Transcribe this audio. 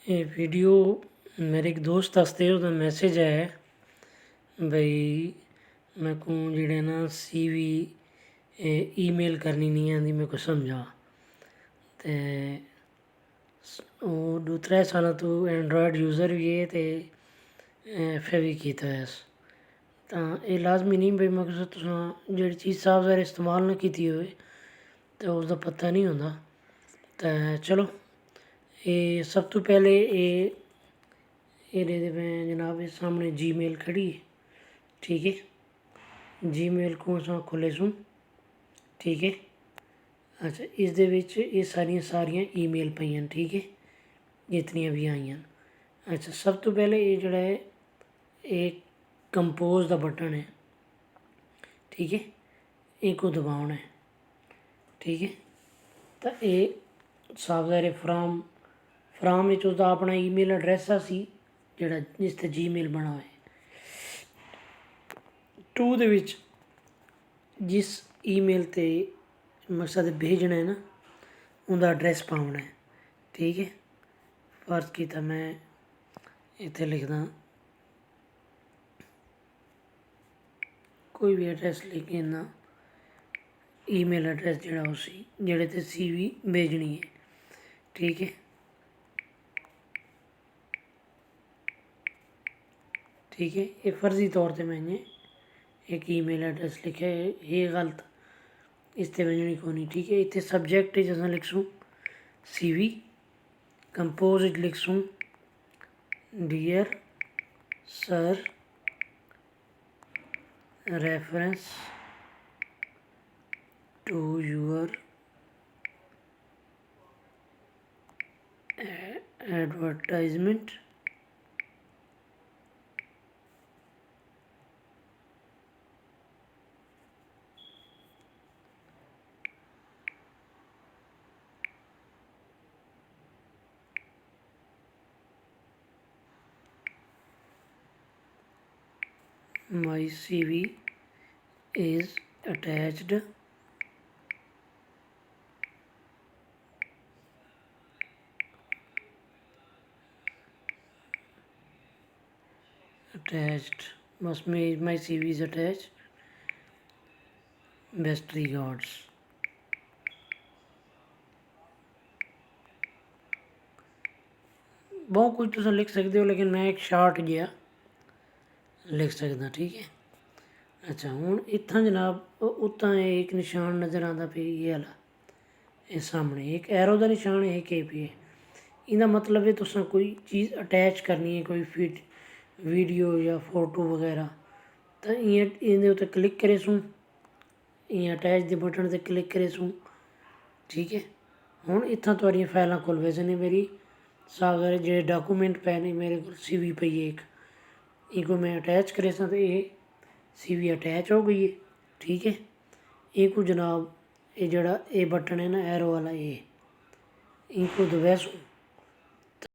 ये वीडियो मेरे एक दोस्त वास्ते ਉਹਦਾ मैसेज आया बई मैं को जेह्ड़े ना CV ईमेल करनी नहीं आंदी मेरे को समझा ते ओह् 2-3 साल तो एंड्रॉयड यूज़र भी है ते FA भी कीता है तां एह् लाजमी नहीं बई मकसद तुसां जेह्ड़ी चीज़ साफ ज़ाहिर इस्तेमाल ना कीती होए ते उसदा पता नहीं होंदा ते चलो ये सब तो पहले ये में जनाब ये सामने जीमेल खड़ी है, ठीक है। जीमेल को असां खोले सूं, ठीक है। अच्छा इसदे विच ये सारियां ईमेल पईयां, ठीक है, जितनियां भी आईयां। अच्छा सब तो पहले ये जेह्ड़ा है एक कंपोज दा बटन है, ठीक है, एक को दबाना है, ठीक है। तो ये साफ ज़ाहिर फ्राम विच उसदा अपना ईमेल एड्रैस सी जेह्ड़ा जिस ते जीमेल बना होए। टू दे विच जिस ईमेल ते मकसद भेजना है ना उंदा एड्रैस पाना है, ठीक है। फर्ज कीता मैं इत्थे लिखदा कोई भी एड्रैस लिख ना ईमेल एड्रैस जेह्ड़ा उसी जेह्ड़े ते CV भेजनी है, ठीक है, ठीक है। ये फर्जी तौर पे मैंने एक ईमेल एड्रैस लिखा है, ये गलत इस ते भेजनी को नहीं, ठीक है। इतने सब्जेक्ट असां लिखसूँ CV, कंपोज लिखसूँ dear sir reference to your advertisement my CV is attached bas my CV is attached, best regards। बहुत कुछ तुम लिख सकते हो लेकिन मैं एक शार्ट जिहा लिख सकदा, ठीक है। अच्छा हुण इत्थां जनाब उत्तां एक निशान नज़र आंदा पे ये आह्ला ये सामने एक एरो का निशान है, KP है। इहदा मतलब है तुसां कोई चीज़ अटैच करनी है, कोई वीडियो या फोटो वगैरह तो इ'यां इहदे उत्ते क्लिक करे सूं, इ'यां अटैच दे बटन ते क्लिक करे सूं, ठीक है। हुण इत्थां तुहाडियां फाइलां खुल वैसे मेरी साफ ज़ाहिर जेह्ड़े डाकूमेंट पे ने मेरे को CV पई है एक इनको मैं अटैच करे सां तो ये CV अटैच हो गई है, ठीक है। इनको जनाब ये जड़ा ये बटन है ना एरो वाला ये इनको दबासूँ